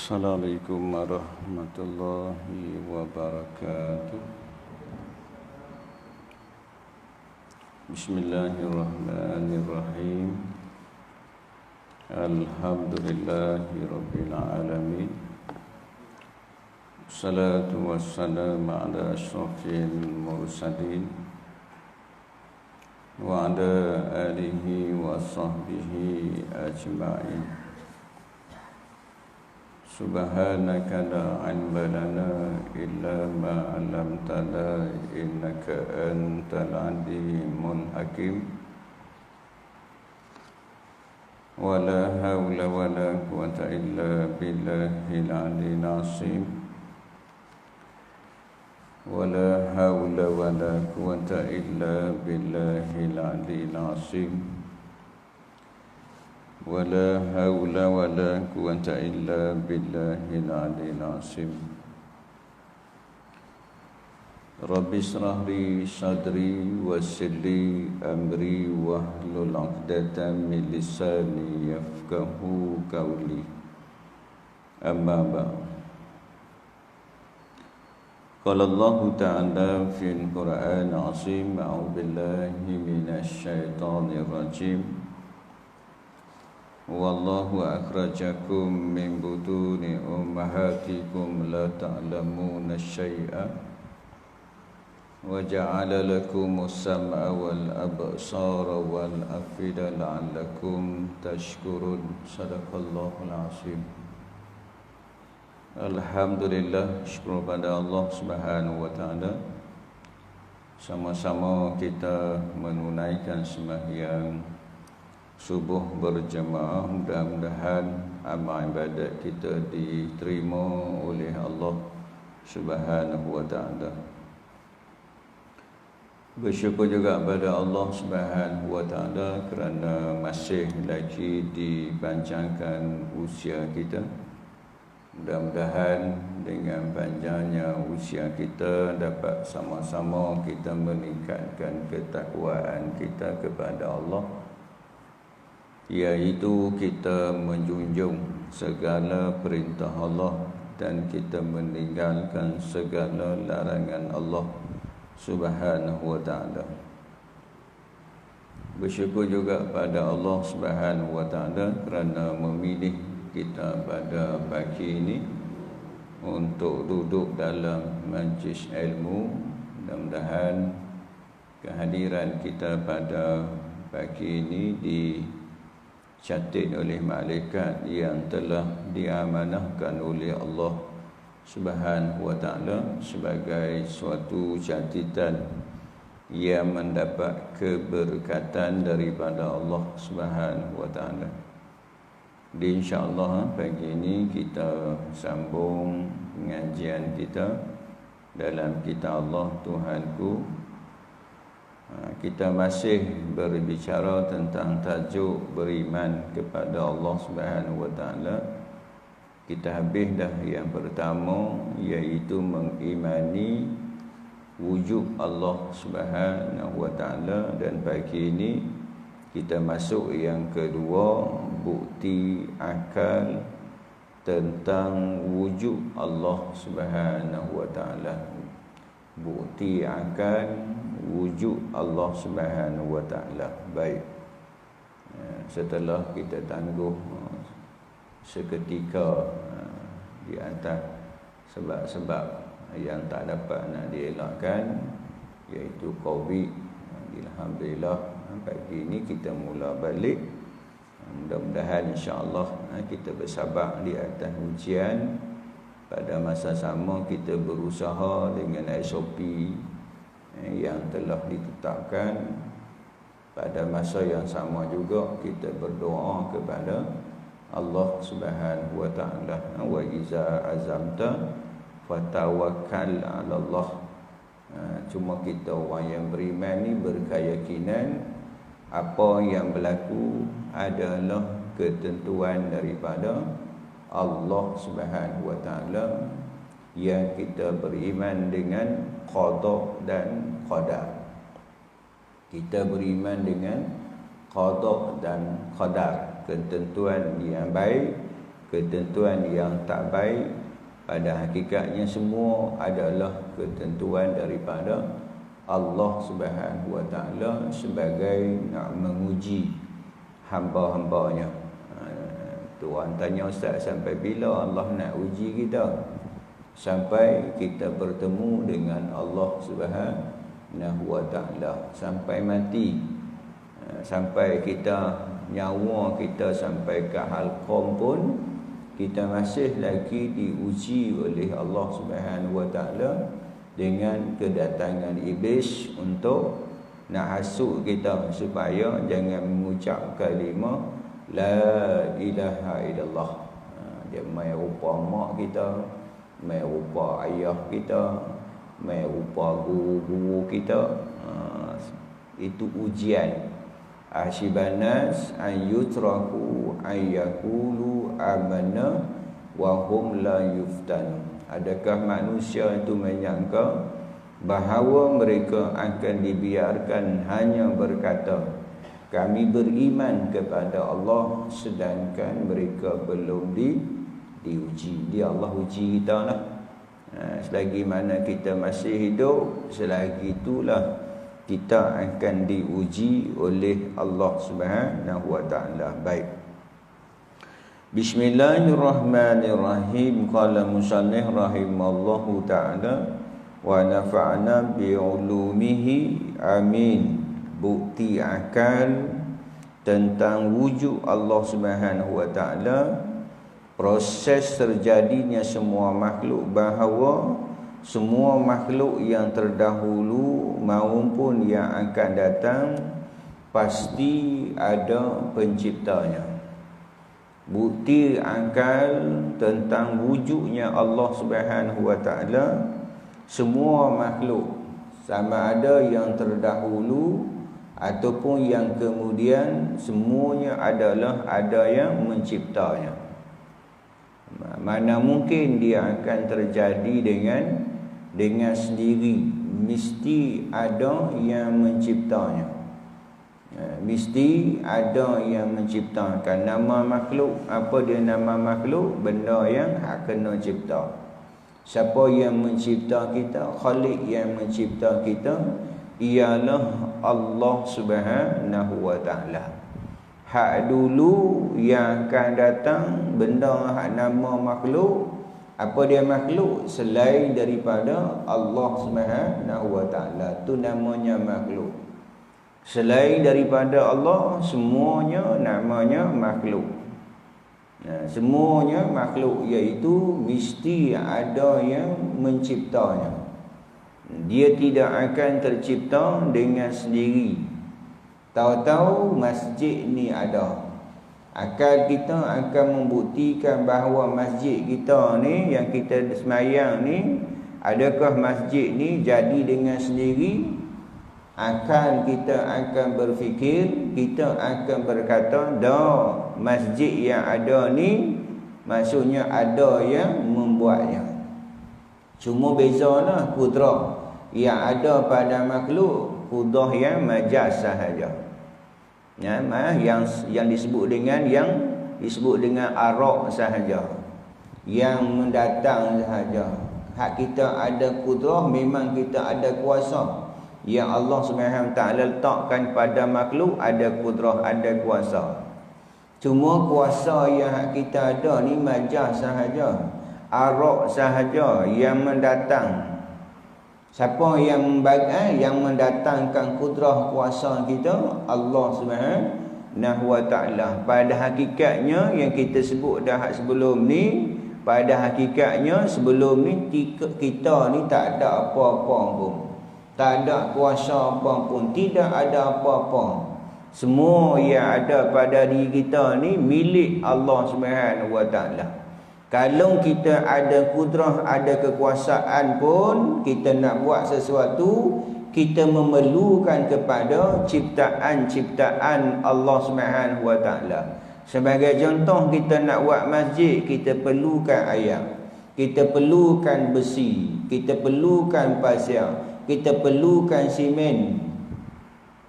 Assalamualaikum warahmatullahi wabarakatuh. Bismillahirrahmanirrahim. Alhamdulillahi rabbil alamin. Salatu wassalamu ala asyrafil mursalin wa ala alihi wa sahbihi ajma'in. Subhanaka la ilma lana illa ma 'allamtana innaka antal alimul hakim. Wa la haula wa la quwwata illa billahil aliyyil azim. Wa la haula wa la quwwata illa billahil aliyyil azim. Wala haula wala quwwata illa billahil aliyyil azim. Rabbi shrah li sadri wassir li amri wahlul 'uqdatam min lisani yafqahu qawli. Amma ba'd. Qala Allah ta'ala fil Qur'an 'azim, a'udzu billahi minasy syaithanir rajim. Wallahu akhrajakum min butuni ummahatikum la ta'lamuna syai'a wa ja'ala lakumus sam'a wal absara wal afida la'allakum tashkurun. Sadaqallahul azim. Alhamdulillah, syukur pada Allah Subhanahu wa taala. Sama-sama kita menunaikan sembahyang subuh berjemaah. Mudah-mudahan amal ibadat kita diterima oleh Allah Subhanahu wa taala. Bersyukur juga kepada Allah Subhanahu wa taala kerana masih lagi dipanjangkan usia kita. Mudah-mudahan dengan panjangnya usia kita dapat sama-sama kita meningkatkan ketakwaan kita kepada Allah, iaitu kita menjunjung segala perintah Allah dan kita meninggalkan segala larangan Allah Subhanahu wa taala. Bersyukur juga pada Allah Subhanahu wa taala kerana memilih kita pada pagi ini untuk duduk dalam majlis ilmu. Mudah-mudahan kehadiran kita pada pagi ini dicatat oleh malaikat yang telah diamanahkan oleh Allah Subhanahu wa taala sebagai suatu catatan yang mendapat keberkatan daripada Allah Subhanahu wa taala. InsyaAllah pagi ini kita sambung pengajian kita dalam kitab Allah Tuhanku. Kita masih berbicara tentang tajuk beriman kepada Allah Subhanahu wa taala. Kita habis dah yang pertama, iaitu mengimani wujud Allah Subhanahu wa taala, dan pagi ini kita masuk yang kedua, bukti akal tentang wujud Allah Subhanahu wa taala. Bukti akal wujud Allah Subhanahu wa taala. Baik. Setelah kita tangguh seketika di atas sebab-sebab yang tak dapat nak dielakkan, iaitu Covid, alhamdulillah pagi ini kita mula balik. Mudah-mudahan insya-Allah kita bersabar di atas ujian. Pada masa sama kita berusaha dengan SOP yang telah ditetapkan. Pada masa yang sama juga kita berdoa kepada Allah Subhanahu wa taala. Wa iza azamta fatawakkal 'ala Allah. Cuma kita orang yang beriman ni berkeyakinan apa yang berlaku adalah ketentuan daripada Allah Subhanahu wa taala, yang kita beriman dengan qada dan qadar. Kita beriman dengan qada dan qadar, ketentuan yang baik, ketentuan yang tak baik, pada hakikatnya semua adalah ketentuan daripada Allah Subhanahu wa taala sebagai nak menguji hamba-hambanya. Tuan tanya, Ustaz, sampai bila Allah nak uji kita? Sampai kita bertemu dengan Allah Subhanahu wa taala, sampai mati, sampai kita nyawa kita sampai ke halqum pun kita masih lagi diuji oleh Allah Subhanahu wa taala dengan kedatangan iblis untuk nak hasut kita supaya jangan mengucap kalimah la ilaha illallah. Dia mai rupa mak kita, mai rupa ayah kita, mai rupa guru-guru kita. Itu ujian. Asyibanas an yutraku ayyakulu amanna wa hum la yuftan. Adakah manusia itu menyangka bahawa mereka akan dibiarkan hanya berkata kami beriman kepada Allah, sedangkan mereka belum diuji. Dia Allah uji kita lah. Selagi mana kita masih hidup, selagi itulah kita akan diuji oleh Allah Subhanahu wa taala. Baik. Bismillahirrahmanirrahim. Qala musannif rahimallahu ta'ala wa nafa'na bi'ulumihi, amin. Bukti akal tentang wujud Allah Subhanahu wa taala, proses terjadinya semua makhluk, bahawa semua makhluk yang terdahulu maupun yang akan datang pasti ada penciptanya. Bukti akal tentang wujudnya Allah Subhanahu wa taala, semua makhluk, sama ada yang terdahulu ataupun yang kemudian, semuanya adalah ada yang menciptanya. Mana mungkin dia akan terjadi dengan sendiri, mesti ada yang menciptanya. Mesti ada yang menciptakan. Nama makhluk, apa dia nama makhluk? Benda yang kena cipta. Siapa yang mencipta kita? Khalik yang mencipta kita ialah Allah Subhanahu wa taala. Hak dulu yang akan datang, benda hak nama makhluk, apa dia makhluk? Selain daripada Allah Subhanahu wa taala, tu namanya makhluk. Selain daripada Allah, semuanya namanya makhluk. Semuanya makhluk, iaitu mesti ada yang menciptanya. Dia tidak akan tercipta dengan sendiri. Tahu-tahu masjid ni ada. Akal kita akan membuktikan bahawa masjid kita ni, yang kita semayang ni, adakah masjid ni jadi dengan sendiri? Akal kita akan berfikir, kita akan berkata, dah, masjid yang ada ni maksudnya ada yang membuatnya. Cuma bezalah kudrah yang ada pada makhluk, kudrah yang majaz sahaja. Yang disebut dengan arak sahaja, yang mendatang sahaja. Hak kita ada kudrah, memang kita ada kuasa. Yang Allah Subhanahu wa taala letakkan pada makhluk, ada kudrah, ada kuasa. Cuma kuasa yang kita ada ni majaz sahaja, arak sahaja yang mendatang. Siapa yang mendatangkan kudrah kuasa kita? Allah Subhanahu wa taala. Pada hakikatnya yang kita sebut dah sebelum ni, pada hakikatnya sebelum ni kita ni tak ada apa-apa pun. Tak ada kuasa apa pun, tidak ada apa-apa. Semua yang ada pada diri kita ni milik Allah Subhanahu wa taala. Kalau kita ada kudrah, ada kekuasaan pun, kita nak buat sesuatu, kita memerlukan kepada ciptaan-ciptaan Allah Subhanahu wa taala. Sebagai contoh, kita nak buat masjid, kita perlukan ayam, kita perlukan besi, kita perlukan pasir, kita perlukan simen.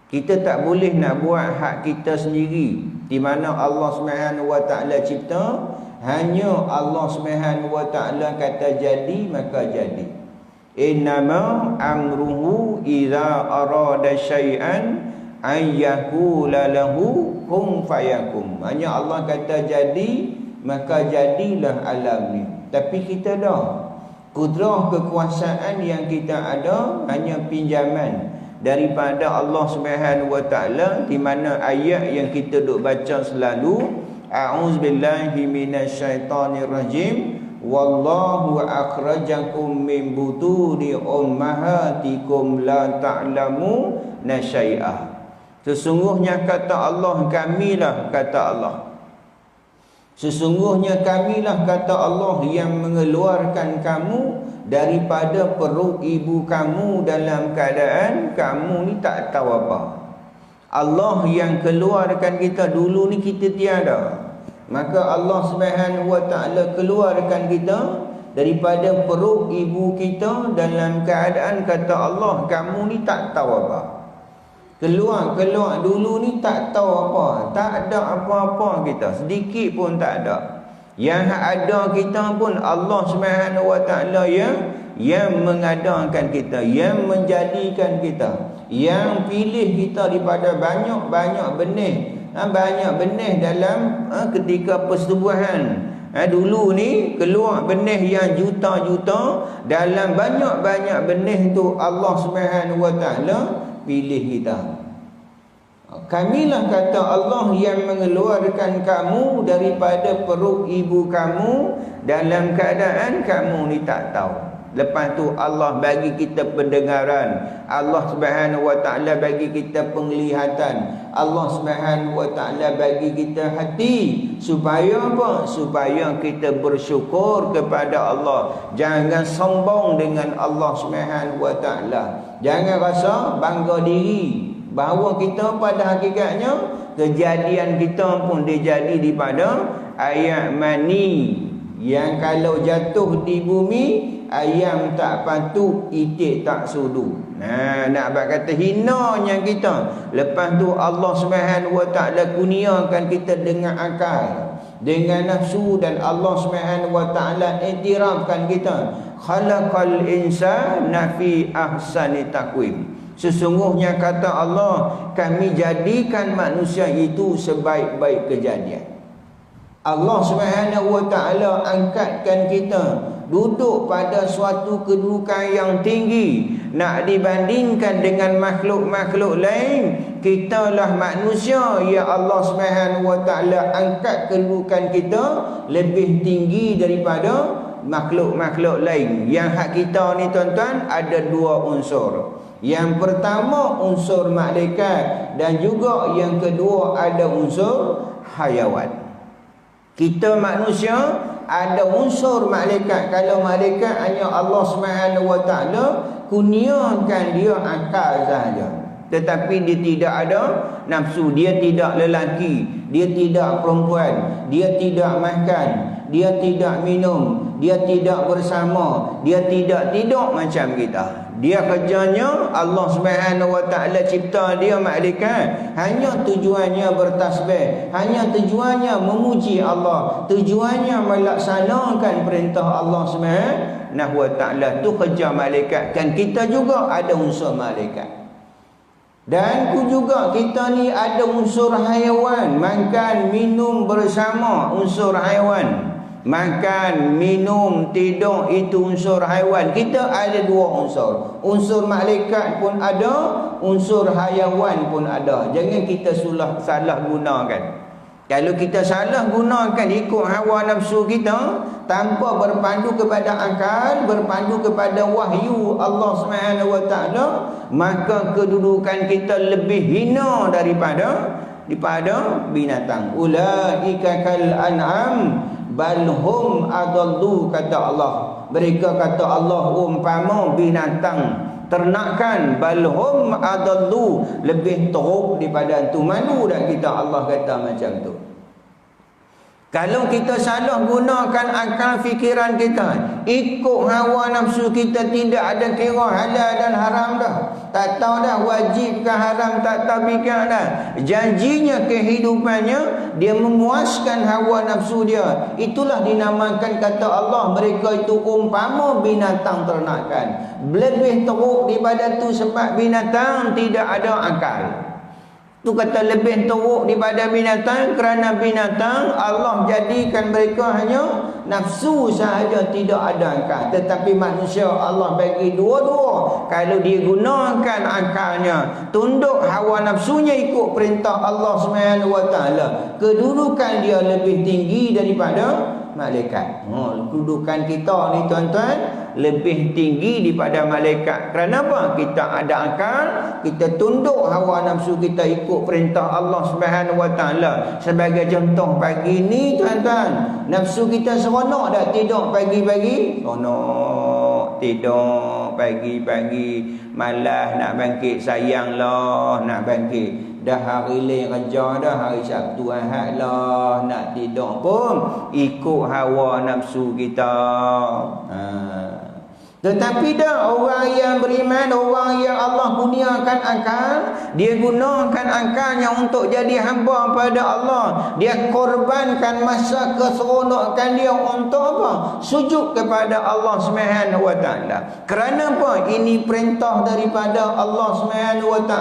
Kita tak boleh nak buat hak kita sendiri, di mana Allah Subhanahu wa taala cipta, Hanya Allah Subhanahu wa taala kata jadi maka jadi. Innama amruhu idza arada syai'an ayyakula lahu kun fayakum. Hanya Allah kata jadi maka jadilah alam ni. Tapi kita dah kudrah kekuasaan yang kita ada hanya pinjaman daripada Allah Subhanahu wa taala, di mana ayat yang kita duk baca selalu, a'udzubillahi minasyaitonirrajim, wallahu akhrajakum min butuni ummahatikum la ta'lamu nasyai'ah. Sesungguhnya kata Allah, kamilah kata Allah, sesungguhnya kamilah kata Allah yang mengeluarkan kamu daripada perut ibu kamu dalam keadaan kamu ni tak tahu apa. Allah yang keluarkan kita, dulu ni kita tiada. Maka Allah Subhanahu wa taala keluarkan kita daripada perut ibu kita dalam keadaan kata Allah kamu ni tak tahu apa. Keluar dulu ni tak tahu apa, tak ada apa-apa kita, sedikit pun tak ada. Yang ada kita pun Allah Subhanahu wa taala yang mengadakan kita, yang menjadikan kita, yang pilih kita daripada banyak benih. Banyak benih dalam ketika persetubuhan. Dulu ni keluar benih yang juta-juta, dalam banyak-banyak benih tu Allah Subhanahu wa taala pilih kita. Kamilah kata Allah yang mengeluarkan kamu daripada perut ibu kamu dalam keadaan kamu ni tak tahu. Lepas tu Allah bagi kita pendengaran, Allah Subhanahu wa taala bagi kita penglihatan, Allah Subhanahu wa taala bagi kita hati. Supaya apa? Supaya kita bersyukur kepada Allah. Jangan sombong dengan Allah Subhanahu wa taala. Jangan rasa bangga diri bahawa kita pada hakikatnya kejadian kita pun dijadi daripada ayat mani yang kalau jatuh di bumi ayam tak patut, itik tak sudu. Nak kata hinanya kita. Lepas tu Allah Subhanahu wa taala kurniakan kita dengan akal, dengan nafsu, dan Allah Subhanahu wa taala iktirafkan kita, khalaqal insana fi ahsani taqwim. Sesungguhnya kata Allah, kami jadikan manusia itu sebaik-baik kejadian. Allah Subhanahu wa taala angkatkan kita duduk pada suatu kedudukan yang tinggi. Nak dibandingkan dengan makhluk-makhluk lain, kitalah manusia ya Allah Subhanahu wa taala angkat kedudukan kita lebih tinggi daripada makhluk-makhluk lain. Yang hak kita ni tuan-tuan ada dua unsur. Yang pertama unsur malaikat, dan juga yang kedua ada unsur hayawan. Kita manusia ada unsur malaikat. Kalau malaikat hanya Allah Subhanahu wa taala kurniakan dia akal sahaja, tetapi dia tidak ada nafsu, dia tidak lelaki, dia tidak perempuan, dia tidak makan, dia tidak minum, dia tidak bersama, dia tidak tidur macam kita. Dia kerjanya Allah Subhanahu wa taala cipta dia malaikat hanya tujuannya bertasbih, hanya tujuannya memuji Allah, tujuannya melaksanakan perintah Allah Subhanahu wa taala. Tu kerja malaikat. Dan kita juga ada unsur malaikat. Dan juga kita ni ada unsur haiwan, makan minum bersama, unsur haiwan. Makan, minum, tidur itu unsur haiwan. Kita ada dua unsur. Unsur malaikat pun ada, unsur haiwan pun ada. Jangan kita salah gunakan. Kalau kita salah gunakan ikut hawa nafsu kita tanpa berpandu kepada akal, berpandu kepada wahyu Allah Subhanahu wa taala, maka kedudukan kita lebih hina daripada binatang. Ulaika kal an'am bal hum adallu, kata Allah. Mereka kata Allah umpama binatang ternakan, bal hum adallu, lebih teruk daripada tu. Malu dak kita Allah kata macam tu. Kalau kita salah gunakan akal fikiran kita, ikut hawa nafsu kita, tidak ada kira halal dan haram dah. Tak tahu dah wajib ke haram, tak tahu fikir dah. Janjinya kehidupannya, dia memuaskan hawa nafsu dia. Itulah dinamakan kata Allah, mereka itu umpama binatang ternakan. Lebih teruk daripada tu sebab binatang tidak ada akal. Tu kata lebih teruk daripada binatang kerana binatang Allah jadikan mereka hanya nafsu sahaja, tidak ada akal. Tetapi manusia Allah bagi dua-dua. Kalau dia gunakan akalnya, tunduk hawa nafsunya, ikut perintah Allah SWT, kedudukan dia lebih tinggi daripada malaikat. Kedudukan kita ni tuan-tuan lebih tinggi daripada malaikat. Kerana apa? Kita ada akal, kita tunduk hawa nafsu kita, ikut perintah Allah SWT. Sebagai contoh pagi ni tuan-tuan, nafsu kita seronok dah tidur pagi-pagi? Seronok tidur pagi-pagi, malas nak bangkit, sayanglah nak bangkit. Dah hari lain kerja dah, hari Sabtu Ahad lah, nak tidur pun ikut hawa nafsu kita. Tetapi dah orang yang beriman, orang yang Allah kurniakan akal, dia gunakan akalnya untuk jadi hamba pada Allah. Dia korbankan masa keseronokan dia untuk apa? Sujud kepada Allah SWT. Kerana apa? Ini perintah daripada Allah SWT,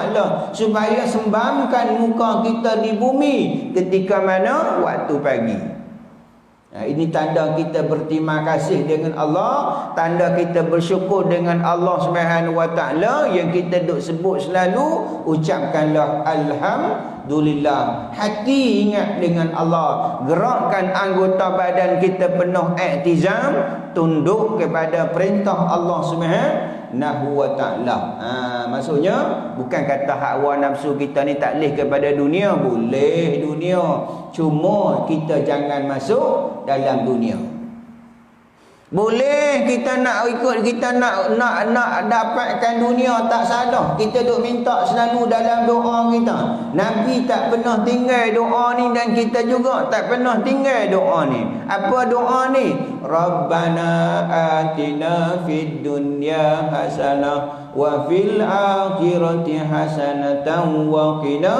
supaya sembamkan muka kita di bumi ketika mana? Waktu pagi. Ini tanda kita berterima kasih dengan Allah, tanda kita bersyukur dengan Allah SWT, yang kita duk sebut selalu, ucapkanlah alhamdulillah. Hati ingat dengan Allah, gerakkan anggota badan kita penuh iktizam, tunduk kepada perintah Allah SWT. Maksudnya bukan kata hawa nafsu kita ni tak boleh kepada dunia, boleh dunia, cuma kita jangan masuk dalam dunia. Boleh kita nak ikut, kita nak dapatkan dunia, tak salah. Kita duk minta selalu dalam doa kita. Nabi tak pernah tinggal doa ni, dan kita juga tak pernah tinggal doa ni. Apa doa ni? Rabbana atina fid dunya hasanah wa fil akhirati hasanatan wa qina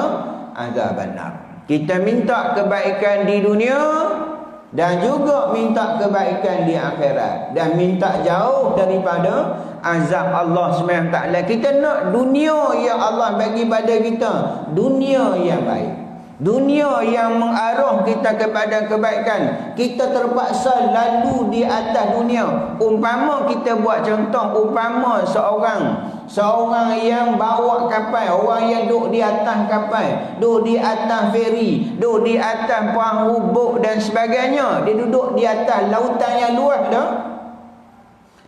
azabannar. Kita minta kebaikan di dunia dan juga minta kebaikan di akhirat, dan minta jauh daripada azab Allah SWT. Kita nak dunia yang Allah bagi pada kita, dunia yang baik, dunia yang mengarah kita kepada kebaikan. Kita terpaksa lalu di atas dunia. Umpama kita buat contoh, umpama seorang yang bawa kapal, orang yang duduk di atas kapal, duduk di atas feri, duduk di atas perahu bot dan sebagainya. Dia duduk di atas lautan yang luas dah.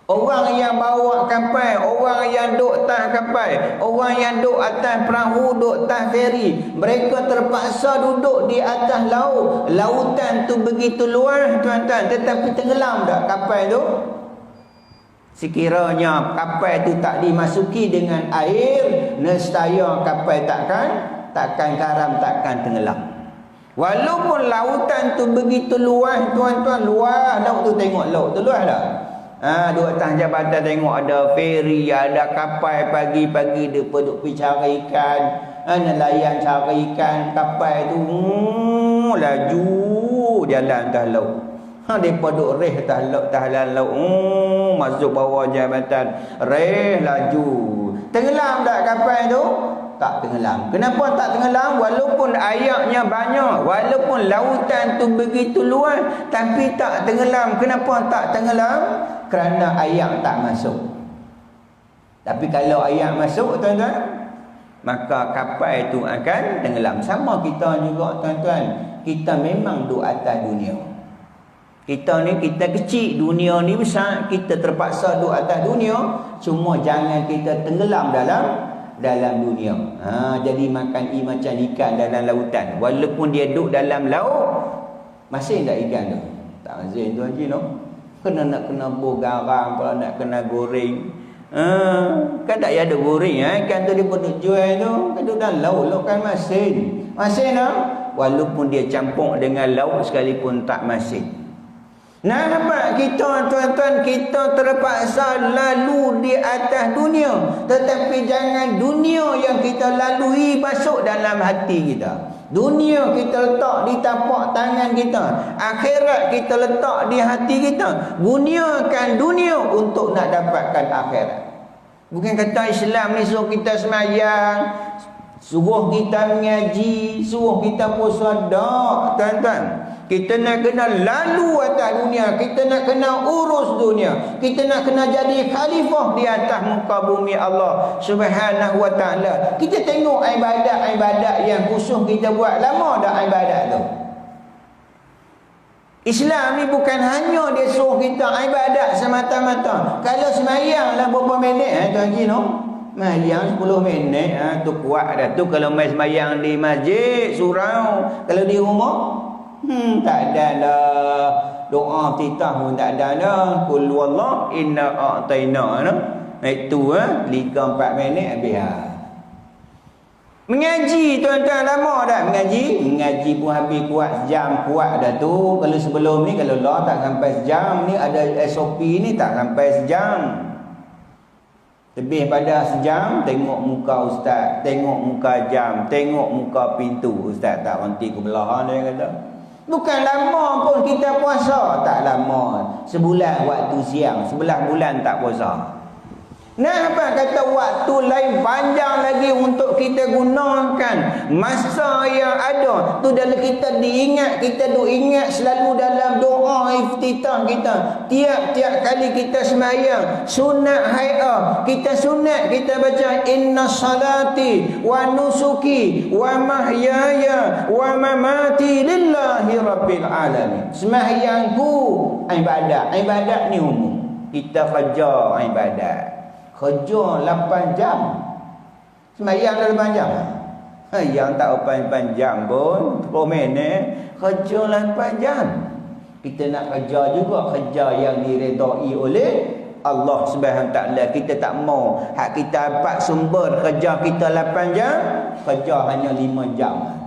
Orang yang bawa kapal, orang yang duduk atas kapal, orang yang duduk atas perahu, duduk atas feri, mereka terpaksa duduk di atas laut. Lautan tu begitu luas tuan-tuan, tetapi tenggelam tak kapal tu? Sekiranya kapal itu tak dimasuki dengan air, nescaya kapal takkan karam, takkan tenggelam. Walaupun lautan tu begitu luas tuan-tuan, luas laut tu, tengok laut tu luas dah. Duduk atas jabatan tengok ada feri, ada kapal, pagi-pagi dia duduk pergi cari ikan, nelayan cari ikan, kapal tu laju jalan atas laut. Mereka duduk reh atas laut, masuk bawah jabatan, reh laju. Tenggelam tak kapal tu? Tak tenggelam. Kenapa tak tenggelam? Walaupun ayaknya banyak, walaupun lautan tu begitu luas, tapi tak tenggelam. Kenapa tak tenggelam? Kerana ayak tak masuk. Tapi kalau ayak masuk tuan-tuan, maka kapal itu akan tenggelam. Sama kita juga tuan-tuan, kita memang duduk atas dunia. Kita ni, kita kecil, dunia ni besar, kita terpaksa duduk atas dunia. Cuma jangan kita tenggelam dalam dunia. Jadi makan macam ikan dalam lautan. Walaupun dia duduk dalam laut, masih tak ikan tu? Tak masih tu Haji no? Nak kena buh garam pula, nak kena goreng. Kan tak ada goreng ikan tu dia pun duk jual tu. Kan duduk dalam laut kan masin. Masin no? walaupun dia campur dengan laut sekalipun tak masin. Nampak kita tuan-tuan, kita terpaksa lalu di atas dunia, tetapi jangan dunia yang kita lalui masuk dalam hati kita. Dunia kita letak di tapak tangan kita, akhirat kita letak di hati kita. Gunakan dunia untuk nak dapatkan akhirat. Bukan kata Islam ni suruh kita semayang, suruh kita mengaji, suruh kita puasa. Tak, tuan-tuan. Kita nak kena lalu atas dunia, kita nak kena urus dunia, kita nak kena jadi khalifah di atas muka bumi Allah Subhanahu wa taala. Kita tengok ibadat-ibadat yang khusus kita buat, lama dah ibadat tu. Islam ni bukan hanya dia suruh kita ibadat semata-mata. Kalau semayang lah berapa minit tuan Haji no? Semayang 10 minit tu kuat dah tu kalau main semayang di masjid, surau. Kalau di rumah tak ada lah. Doa titah pun tak ada dah. Qul wallah inna a'tayna no. Itu 3-4 minit habis Mengaji tuan-tuan lama dah mengaji. Mengaji pun habis kuat sejam kuat dah tu. Kalau sebelum ni kalau lah tak sampai sejam ni ada SOP ni tak sampai sejam. Lebih pada sejam tengok muka ustaz, tengok muka jam, tengok muka pintu. Ustaz tak berhenti ke belah dia kata. Bukan lama pun kita puasa, tak lama. Sebulan waktu siang, 11 bulan tak puasa. Nah, apa kata waktu lain panjang lagi untuk kita gunakan masa yang ada tu dalam kita diingat, kita duk ingat selalu dalam doa iftitah kita. Tiap-tiap kali kita sembahyang sunat hai'ah, kita sunat kita baca inna salati wa nusuki wa mahyaya wa mamati lillahi rabbil alamin. Sembahyangku ibadat ni umum. Kita kerja ibadat. Kerja 8 jam. Semayang dah 8 jam. Yang tak 8 jam pun 10 minit. Kerja 8 jam. Kita nak kerja juga, kerja yang diredai oleh Allah Subhanahu Taala. Kita tak mau hak kita dapat sumber kerja kita 8 jam, kerja hanya 5 jam.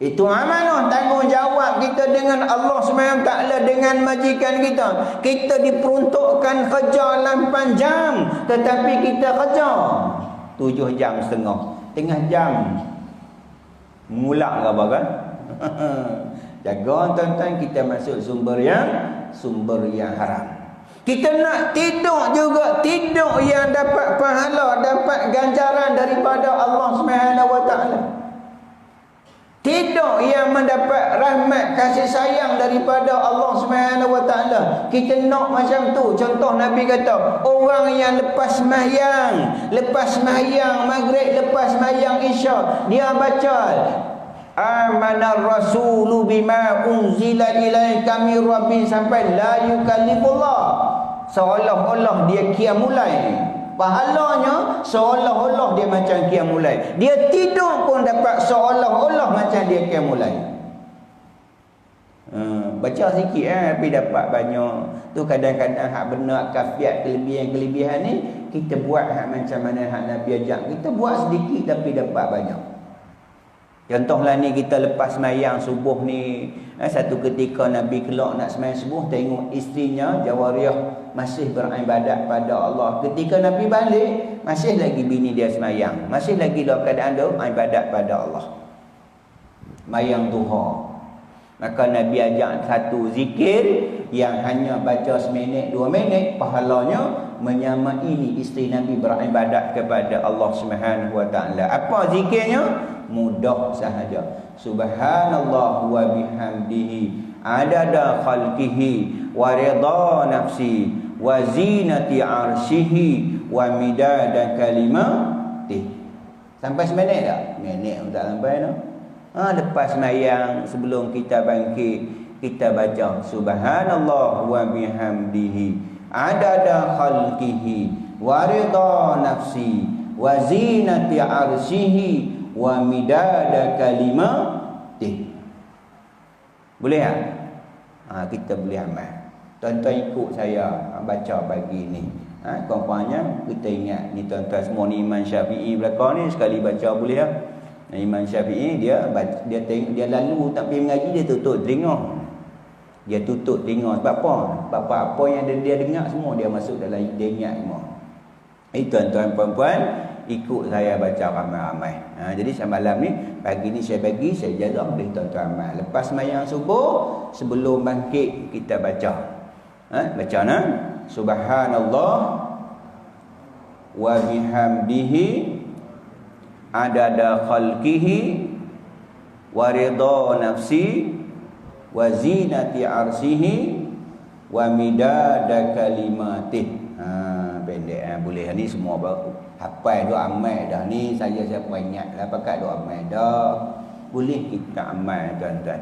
Itu amanah tanggungjawab kita dengan Allah SWT, dengan majikan kita. Kita diperuntukkan kerja 8 jam, tetapi kita kerja 7 jam setengah. Tengah jam mulak ke apa kan? Jaga tuan-tuan, kita masuk sumber yang haram. Kita nak tidur juga, tidur yang dapat pahala, dapat ganjaran daripada Allah SWT. Tidur yang mendapat rahmat kasih sayang daripada Allah SWT. Kita nak macam tu. Contoh Nabi kata, orang yang lepas sembahyang maghrib, lepas sembahyang isya, dia baca amanar rasulu bima unzila ilaika min rabbi sampai la yukallifullah, seolah-olah dia qiyamulai. Pahalanya seolah-olah dia macam qiyamulai. Dia tidur pun dapat seolah-olah macam dia qiyamulai. Baca sikit tapi dapat banyak. Tu kadang-kadang hak benar kafiat kelebihan ni kita buat hak macam mana hak Nabi ajak. Kita buat sedikit tapi dapat banyak. Contohlah ni kita lepas sembahyang subuh ni, satu ketika Nabi keluar nak sembahyang subuh, tengok isterinya Jawariyah masih beribadat pada Allah. Ketika Nabi balik, masih lagi bini dia sembahyang, masih lagi dalam keadaan dia ibadat pada Allah. Sembahyang duha. Maka Nabi ajak satu zikir yang hanya baca seminit 2 minit, pahalanya menyamai ini isteri Nabi beribadat kepada Allah Subhanahu wa taala. Apa zikirnya? Mudah sahaja. Subhanallah wa bihamdihi adada khalqihi wa ridha nafsi wa zinati arsyihi wa midada kalimatihi. Sampai seminit tak? Minit pun tak sampai dah. Lepas sembahyang sebelum kita bangkit, kita baca Subhanallah wa bihamdihi adada khalqihi wa ridha nafsi wa zinati arsyihi wa midada kalimatihi. Boleh tak? Kita boleh amal. Tuan-tuan ikut saya baca pagi ni. Kurang-kurangnya kita ingat ni tuan-tuan semua ni Imam Syafi'i belakang ni sekali baca boleh tak? Imam Syafi'i dia tengok, dia lalu tak pergi mengaji, dia tutup telinga. Dia tutup telinga sebab apa? Apa yang dia dengar semua dia masuk dalam dia ingat semua. Tuan-tuan puan-puan, ikut saya baca ramai-ramai. Jadi semalam ni, pagi ni saya jarang boleh tuan-tuan amal. Lepas sembahyang subuh, sebelum bangkit kita baca. Baca nah. Subhanallah wa bihamdihi adada khalqihi wa ridha nafsi wa zinati arsihi wa midada kalimatih. Pendek boleh ni semua baru hafal doa amal dah ni. Saya ingat lah pakai doa amal dah, boleh kita amal tuan-tuan.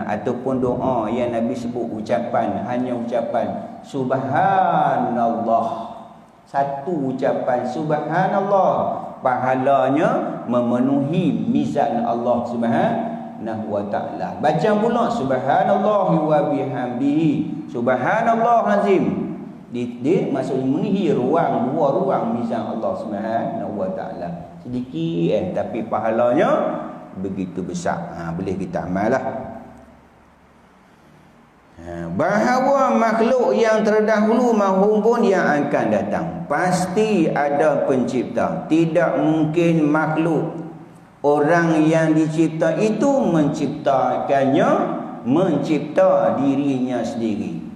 Ataupun doa yang Nabi sebut ucapan, hanya ucapan subhanallah, satu ucapan subhanallah, pahalanya memenuhi mizan Allah Subhanahu wa taala. Baca pula subhanallah wa bihamdihi, subhanallah azim. Dia maksudnya memenuhi dua ruang mizan Allah Subhanahu wa taala. Sedikit tapi pahalanya begitu besar. Boleh kita amallah. Bahawa makhluk yang terdahulu maupun yang akan datang pasti ada pencipta. Tidak mungkin makhluk orang yang dicipta itu mencipta dirinya sendiri.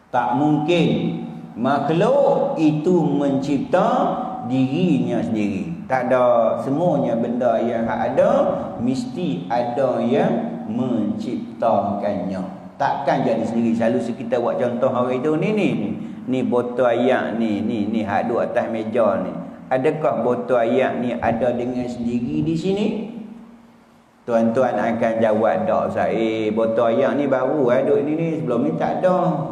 Tak mungkin makhluk itu mencipta dirinya sendiri. Tak ada. Semuanya benda yang ada mesti ada yang menciptakannya. Takkan jadi sendiri. Selalu kita buat contoh hari itu ni botol air ni hak duduk atas meja ni. Adakah botol air ni ada dengan sendiri di sini? Tuan-tuan akan jawab tak Ustaz. Botol air ni baru duduk ni sebelum ni tak ada.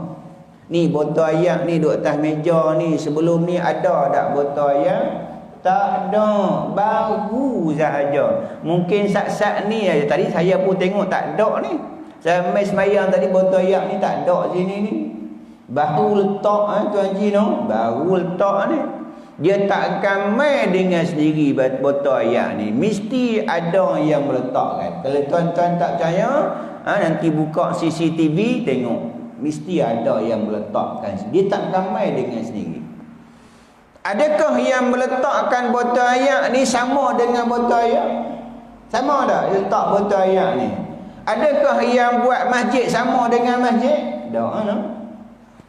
Ni botol air ni duduk atas meja ni, sebelum ni ada tak botol air? Tak ada, baru sahaja. Mungkin sat-sat ni aja. Tadi saya pun tengok tak ada ni. Saya mai semayang tadi botol air ni tak ada sini ni. Baru letak Tuan Haji no, baru letak ni. Dia tak akan mai dengan sendiri botol air ni. Mesti ada yang meletakkan. Kalau tuan-tuan tak percaya, nanti buka CCTV tengok. Mesti ada yang meletakkan. Dia tak akan mai dengan sendiri. Adakah yang meletakkan botol air ni sama dengan botol air? Sama tak letak botol air ni? Adakah yang buat masjid sama dengan masjid? Tak no?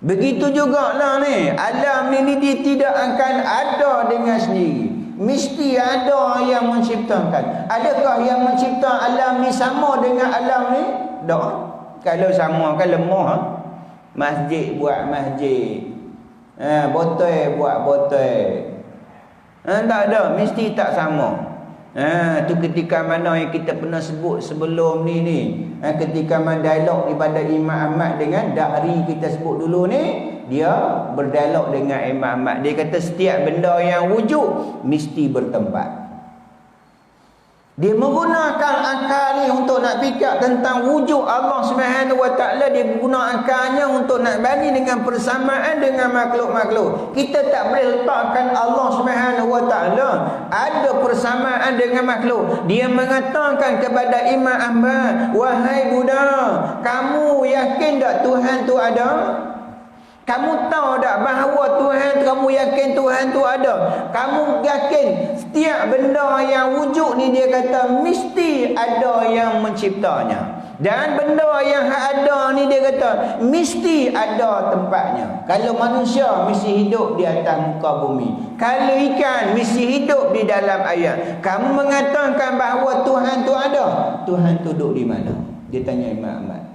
Begitu jugalah ni. Alam ni dia tidak akan ada dengan sendiri. Mesti ada yang menciptakan. Adakah yang mencipta alam ni sama dengan alam ni? Tak. Kalau sama kan lemah. Masjid buat masjid, botol buat botol. Tak ada, mesti tak sama. Tu ketika mana yang kita pernah sebut sebelum ni. Ketika mana dialog daripada Imam Ahmad dengan Dahri kita sebut dulu ni, dia berdialog dengan Imam Ahmad. Dia kata setiap benda yang wujud mesti bertempat. Dia menggunakan akal ni untuk nak fikir tentang wujud Allah Subhanahu wa taala. Dia guna akalnya untuk nak bagi dengan persamaan dengan makhluk-makhluk. Kita tak boleh letakkan Allah Subhanahu wa taala ada persamaan dengan makhluk. Dia mengatakan kepada Imam Ahmad, "Wahai budak, kamu yakin tak Tuhan tu ada? Kamu tahu tak bahawa Tuhan, kamu yakin Tuhan tu ada? Kamu yakin setiap benda yang wujud ni," dia kata, "mesti ada yang menciptanya. Dan benda yang ada ni," dia kata, "mesti ada tempatnya. Kalau manusia mesti hidup di atas muka bumi. Kalau ikan mesti hidup di dalam air. Kamu mengatakan bahawa Tuhan tu ada. Tuhan tu duduk di mana?" Dia tanya Imam Ahmad.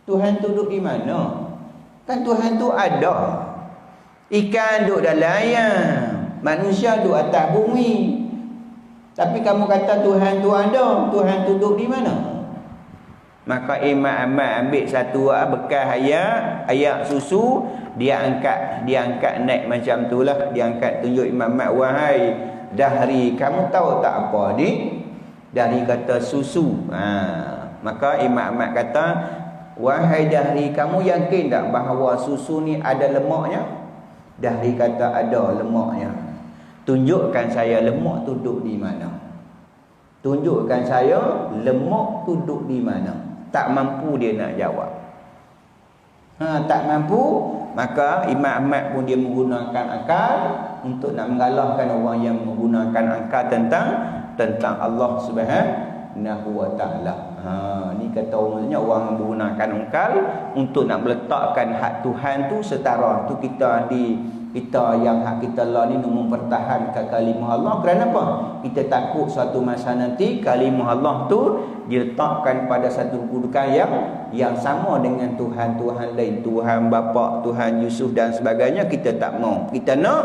Tuhan tu duduk di mana? Kan Tuhan tu ada. Ikan duduk dalam air, manusia duduk atas bumi. Tapi kamu kata Tuhan tu ada. Tuhan tu duduk di mana? Maka Imam Ahmad ambil satu bekas ayat susu, dia angkat naik macam itulah. Dia angkat tunjuk Imam Ahmad, "Wahai Dahri, kamu tahu tak apa ni?" Dahri kata susu. Maka Imam Ahmad kata, "Wahai Dahri, kamu yakin tak bahawa susu ni ada lemaknya?" Dahri kata ada lemaknya. "Tunjukkan saya lemak tu duduk di mana." Tunjukkan saya lemuk tu duduk di mana. Tak mampu dia nak jawab. Tak mampu, maka Imam Ahmad pun dia menggunakan akal untuk nak mengalahkan orang yang menggunakan akal tentang Allah Subhanahu wa taala. Ni kata maksudnya orang menggunakan akal untuk nak meletakkan hak Tuhan tu setara. Tu kita yang hak kita Allah ni nak mempertahankan kalimah Allah. Kerana apa? Kita takut suatu masa nanti kalimah Allah tu diletakkan pada satu kedudukan yang sama dengan Tuhan-Tuhan lain, Tuhan bapa, Tuhan Yusuf dan sebagainya. Kita tak mau. Kita nak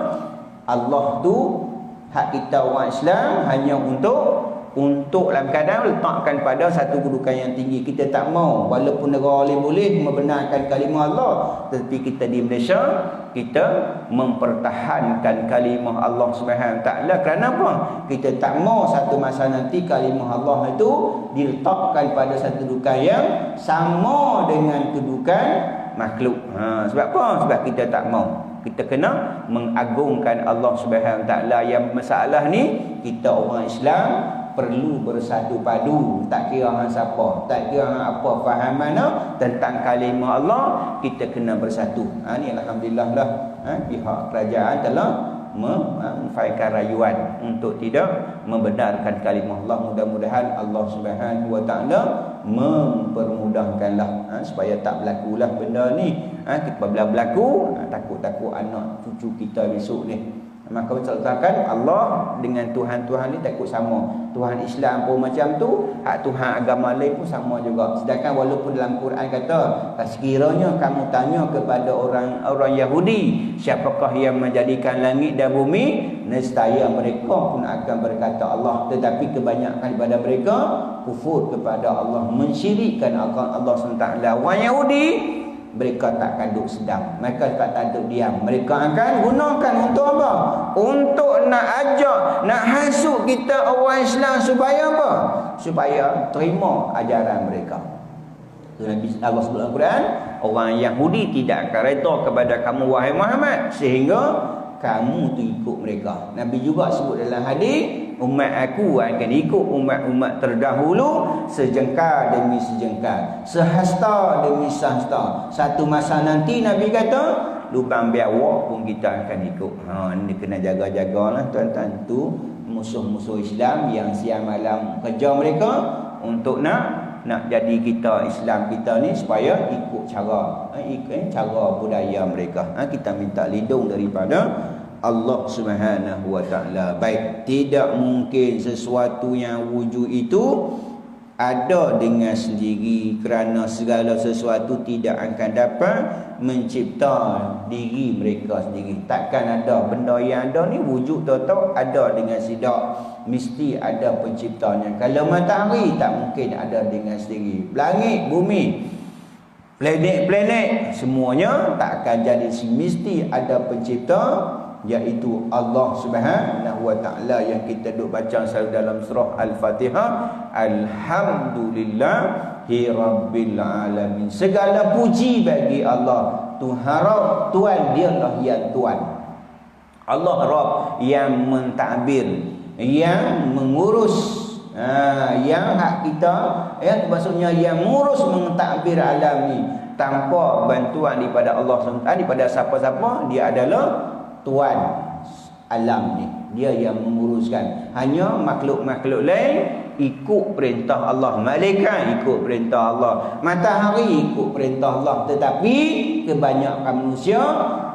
Allah tu hak kita orang Islam hanya untuk dalam keadaan letakkan pada satu kedudukan yang tinggi. Kita tak mau walaupun negara lain boleh membenarkan kalimah Allah, tetapi kita di Malaysia kita mempertahankan kalimah Allah Subhanahu taala. Kerana apa? Kita tak mau satu masa nanti kalimah Allah itu diletakkan pada satu kedudukan yang sama dengan kedudukan makhluk. Sebab apa? Sebab kita tak mau. Kita kena mengagungkan Allah Subhanahu taala. Yang masalah ni kita orang Islam perlu bersatu padu, tak kira hang siapa, tak kira hang apa faham mana tentang kalimah Allah, kita kena bersatu. Ni alhamdulillah lah, pihak kerajaan telah memfahamkan rayuan untuk tidak membenarkan kalimah Allah. Mudah-mudahan Allah Subhanahu wa taala mempermudahkanlah supaya tak berlakulah benda ni. Apabila berlaku, takut-takut anak cucu kita besok ni. Maka menceritakan Allah dengan Tuhan-Tuhan ni takut sama. Tuhan Islam pun macam tu, hak Tuhan agama lain pun sama juga. Sedangkan walaupun dalam Quran kata, sekiranya kamu tanya kepada orang Yahudi, siapakah yang menjadikan langit dan bumi, nescaya mereka pun akan berkata Allah. Tetapi kebanyakan daripada mereka kufur kepada Allah, mensyirikkan Allah SWT. Orang Yahudi mereka takkan duduk sedang, mereka tak duduk diam. Mereka akan gunakan untuk apa? Untuk nak ajak, nak hasut kita orang Islam supaya apa? Supaya terima ajaran mereka. Nabi Allah sebut dalam Quran, orang Yahudi tidak akan reda kepada kamu wahai Muhammad sehingga kamu tu ikut mereka. Nabi juga sebut dalam hadis, umat aku akan ikut umat-umat terdahulu sejengkal demi sejengkal, sehasta demi sehasta. Satu masa nanti Nabi kata lubang biawak pun kita akan ikut. Ini kena jaga-jagalah tuan-tuan. Tu musuh-musuh Islam yang siang malam kerja mereka untuk nak jadi kita Islam kita ni supaya ikut cara budaya mereka. Kita minta lindung daripada Allah Subhanahu wa taala. Baik, tidak mungkin sesuatu yang wujud itu ada dengan sendiri, kerana segala sesuatu tidak akan dapat mencipta diri mereka sendiri. Takkan ada benda yang ada ni wujud tahu ada dengan sidak, mesti ada penciptanya. Kalau matahari tak mungkin ada dengan sendiri. Langit, bumi, planet-planet semuanya tak akan jadi, mesti ada pencipta, iaitu Allah Subhanahu wa taala yang kita duk baca selalu dalam surah Al-Fatihah. Alhamdulillahi rabbil alamin. Segala puji bagi Allah. Tuhan dialah yang Tuhan. Allah Rabb yang mentadbir, yang mengurus, yang hak kita, maksudnya yang mengurus mentadbir alam ni tanpa bantuan daripada Allah SWT, daripada siapa-siapa. Dia adalah Tuan alam ni, dia yang menguruskan. Hanya makhluk-makhluk lain ikut perintah Allah, malaikat ikut perintah Allah, matahari ikut perintah Allah. Tetapi kebanyakan manusia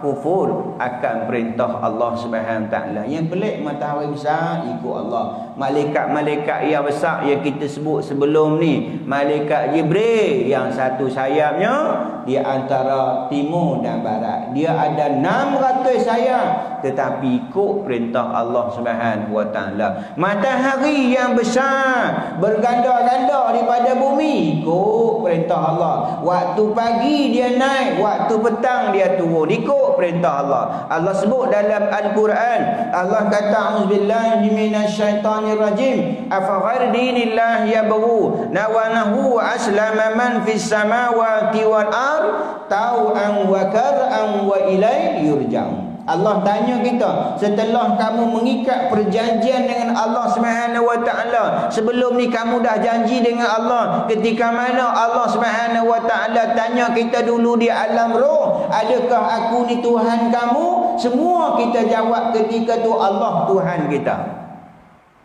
kufur akan perintah Allah Subhanahu taala. Yang pelik, matahari besar ikut Allah, malaikat-malaikat yang besar yang kita sebut sebelum ni, malaikat Jibril yang satu sayapnya di antara timur dan barat, dia ada 600 sayap, tetapi ikut perintah Allah Subhanahu wa taala. Matahari yang besar berganda-ganda daripada bumi, ikut perintah Allah. Waktu pagi dia naik, waktu petang dia turun, ikut perintah Allah. Allah sebut dalam Al-Quran, Allah kata auzubillahi minasyaitonirrajim, afa ghairi dinillahi yabghu nawanahu aslama man fis samawati wal ard tau'an wa kar'an wa ilaihi yurja'un. Allah tanya kita, setelah kamu mengikat perjanjian dengan Allah Subhanahu Wa Taala, sebelum ni kamu dah janji dengan Allah, ketika mana Allah Subhanahu Wa Taala tanya kita dulu di alam roh, adakah aku ni Tuhan kamu? Semua kita jawab ketika tu Allah Tuhan kita.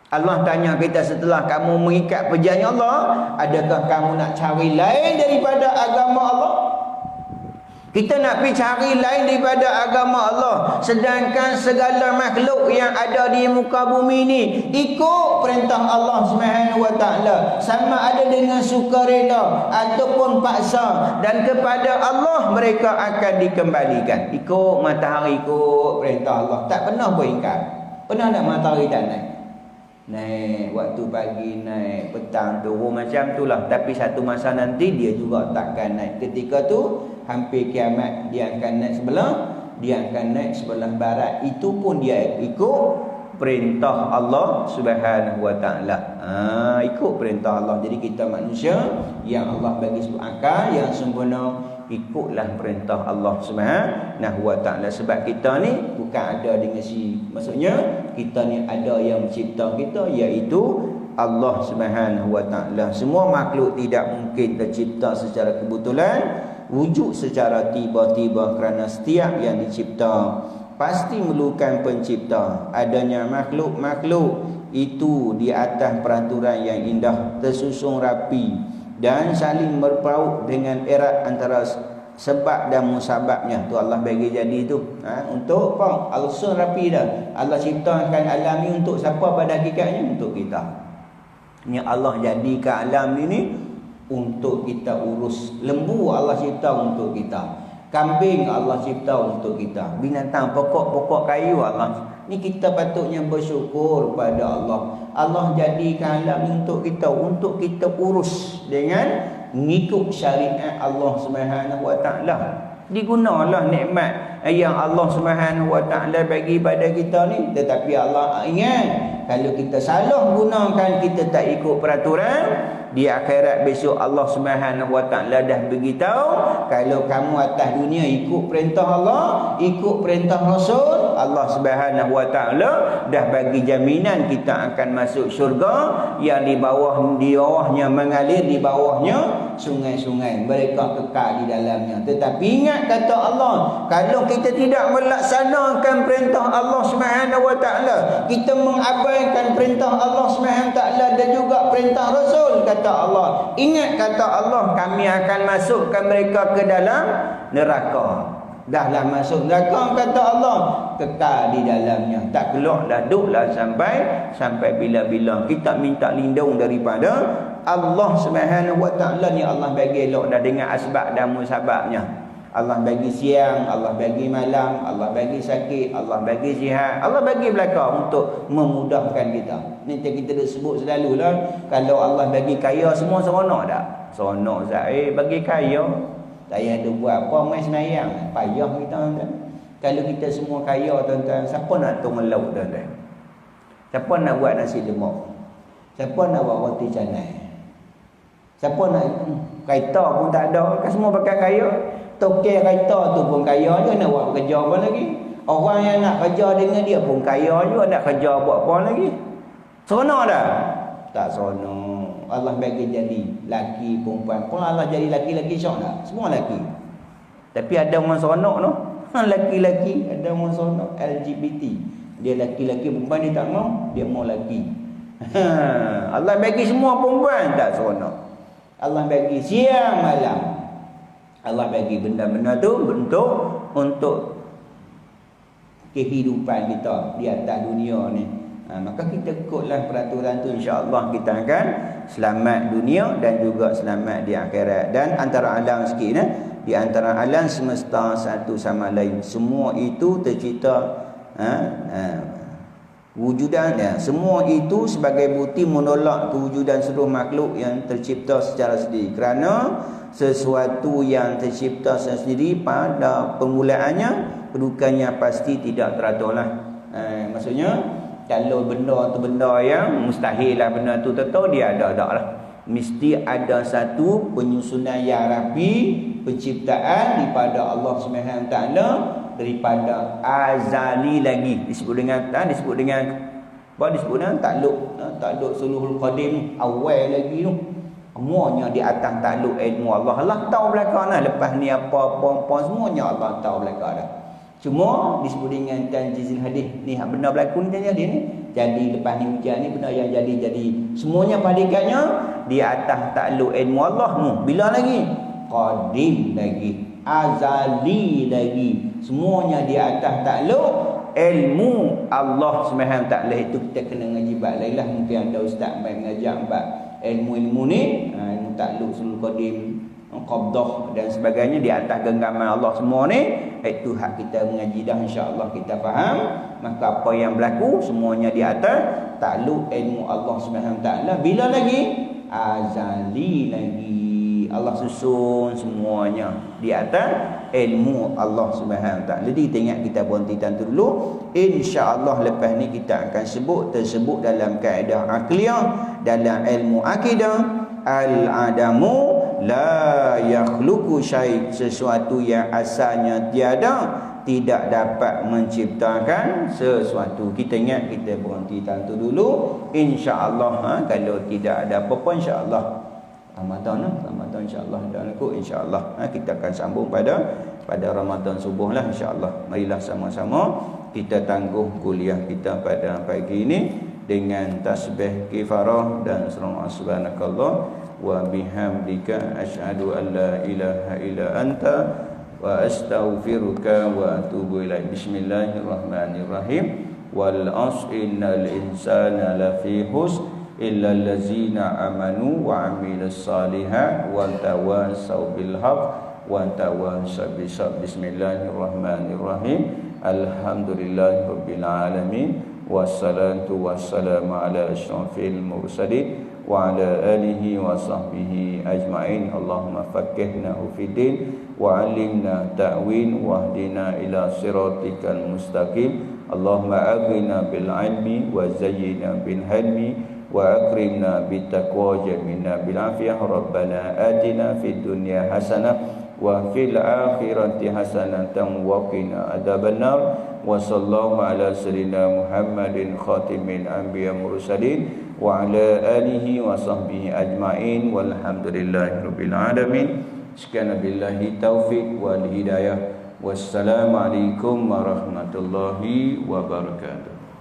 Allah tanya kita setelah kamu mengikat perjanjian Allah, adakah kamu nak cari lain daripada agama Allah? Kita nak pergi cari lain daripada agama Allah, sedangkan segala makhluk yang ada di muka bumi ni ikut perintah Allah Subhanahu Wa Taala, sama ada dengan sukarela ataupun paksa, dan kepada Allah mereka akan dikembalikan. Ikut matahari, ikut perintah Allah, tak pernah beringkar. Pernah tak matahari tak naik? Naik waktu pagi, naik petang, turun, macam itulah. Tapi satu masa nanti dia juga takkan naik. Ketika tu hampir kiamat, dia akan naik sebelah barat. Itu pun dia ikut perintah Allah Subhanahu Wa Taala. Ikut perintah Allah. Jadi kita manusia yang Allah bagi akal yang sempurna, ikutlah perintah Allah Subhanahu Wa Taala. Sebab kita ni bukan ada dengan maksudnya kita ni ada yang mencipta kita, iaitu Allah Subhanahu Wa Taala. Semua makhluk tidak mungkin tercipta secara kebetulan, wujud secara tiba-tiba, kerana setiap yang dicipta pasti memerlukan pencipta. Adanya makhluk-makhluk itu di atas peraturan yang indah, tersusun rapi dan saling berpaut dengan erat antara sebab dan musababnya. Tu Allah bagi jadi tu. Untuk apa? Al-sun rapi dah. Allah ciptakan alam ni untuk siapa pada hakikatnya? Untuk kita. Ni Allah jadikan alam ni untuk kita urus. Lembu Allah cipta untuk kita. Kambing Allah cipta untuk kita. Binatang, pokok-pokok kayu Allah. Ni kita patutnya bersyukur pada Allah. Allah jadikan alam untuk kita urus dengan mengikut syariat Allah Subhanahu Wa Taala. Digunalah nikmat yang Allah Subhanahu Wa Taala bagi pada kita ni. Tetapi Allah ingat, kalau kita salah gunakan, kita tak ikut peraturan, di akhirat besok Allah Subhanahu Wa Taala dah beritahu, kalau kamu atas dunia ikut perintah Allah, ikut perintah Rasul, Allah Subhanahu Wa Taala dah bagi jaminan kita akan masuk syurga yang di bawahnya mengalir, di bawahnya sungai-sungai, mereka kekal di dalamnya. Tetapi ingat kata Allah, kalau kita tidak melaksanakan perintah Allah Subhanahu Wa Taala, kita mengabaikan perintah Allah Subhanahu Wa Taala dan juga perintah Rasul, kata Allah, ingat kata Allah, kami akan masukkan mereka ke dalam neraka. Dahlah masuk neraka, kata Allah, kekal di dalamnya, tak keluarlah, duduklah sampai bila-bila. Kita minta lindung daripada Allah Subhanahu Wa Taala ni. Allah bagi elok dah dengan asbab dan musababnya. Allah bagi siang, Allah bagi malam, Allah bagi sakit, Allah bagi sihat, Allah bagi belaka untuk memudahkan kita. Ni kita dah sebut selalulah, kalau Allah bagi kaya semua seronok tak? Seronok Zat. Bagi kaya tak payah ada buat apa, main senayang, payah kita tuan-tuan. Kalau kita semua kaya tuan-tuan, siapa nak tong lauk tuan-tuan? Siapa nak buat nasi lemak? Siapa nak buat roti canai? Siapa nak kereta pun tak ada, kan semua pakai kaya. Tokek kereta tu pun kaya je, nak buat kerja apa lagi? Orang yang nak kerja dengan dia pun kaya juga, nak kerja buat apa lagi? Seronok dah? Tak seronok. Allah bagi jadi laki perempuan pun, Allah jadi laki-laki syok tak? Semua laki. Tapi ada orang seronok tu. Laki-laki, ada orang seronok LGBT. Dia laki-laki, perempuan dia tak mau, dia mau laki. Allah bagi semua perempuan, tak seronok. Allah bagi siang malam. Allah bagi benda-benda tu bentuk untuk kehidupan kita di atas dunia ni. Maka kita ikutlah peraturan tu, insya-Allah kita akan selamat dunia dan juga selamat di akhirat. Dan antara alam sikit, di antara alam semesta satu sama lain, semua itu tercipta wujudan, semua itu sebagai bukti menolak kewujudan seluruh makhluk yang tercipta secara sendiri, kerana sesuatu yang tercipta secara sendiri pada permulaannya kedudukannya pasti tidak teraturlah. Maksudnya kalau benda tu benda yang mustahil lah, benda tu tahu dia ada tak lah, mesti ada satu penyusunan yang rapi, penciptaan daripada Allah Subhanahu Taala daripada azali lagi. Disebut dengan takluk suluhul qadim, awal lagi tu. Semuanya di atas takluk ilmu Allah. Allah tahu belakang dah. Lepas ni apa semuanya Allah tahu belakang dah. Cuma disebut dengan tanjizil hadis. Ni hak benar berlaku ni tanjizil hadis ni. Jadi lepas ni hujan ni benar yang jadi. Semuanya padikatnya di atas takluk ilmu Allah tu. Bila lagi? Qadim lagi. Azali lagi. Semuanya di atas takluk ilmu Allah SWT. Itu kita kena ngaji bab lain lah. Mungkin ada ustaz main mengajar bab ilmu-ilmu ni, ilmu takluk sulul qadim, qabdah dan sebagainya di atas genggaman Allah semua ni. Itu hak kita mengaji dah, insya-Allah kita faham. Maka apa yang berlaku semuanya di atas takluk ilmu Allah SWT. Bila lagi? Azali lagi. Allah susun semuanya di atas ilmu Allah SWT. Jadi kita ingat, kita berhenti tentu dulu. InsyaAllah lepas ni kita akan tersebut dalam kaedah akliyah, dalam ilmu akidah, al-adamu la yakhluqu syai', sesuatu yang asalnya tiada tidak dapat menciptakan sesuatu. Kita ingat, kita berhenti tentu dulu. InsyaAllah kalau tidak ada apa-apa, insyaAllah Ramadan insya-Allah dan aku insya-Allah kita akan sambung pada Ramadan subuh lah insya-Allah. Marilah sama-sama kita tangguh kuliah kita pada pagi ini dengan tasbih kifarah dan selawat subhanakallah wa bihamdika asyhadu an la ilaha illa anta wa astaghfiruka wa atubu ilaik. Bismillahirrahmanirrahim. Wal 'asri innal insana lafi khusr illa allazina amanu wa amilus salihat wa tawassaw bil haqq wa tawassaw bis sabr. Bismillahirrahmanirrahim. Alhamdulillahirabbil alamin wassalatu wassalamu ala asyrafil mursalin wa ala alihi wa sahbihi ajma'in. Allahumma faqqihnahu fiddin wa 'allimna ta'wil wahdina ila siratikal mustaqim. Allahumma aghina bil 'ilmi wa zayyina bil hilmi wa akrimna bittaqwa jamina bil afiyah. Rabbana atina fid dunya hasanah wa fil akhirati hasanatan wa qina adzabannar. Wa sallallahu ala sayyidina Muhammadin khatimil anbiya mursalin wa ala alihi wa sahbihi ajma'in walhamdulillahirabbil alamin. Sekian billahi taufik wal hidayah. Wassalamualaikum warahmatullahi wabarakatuh.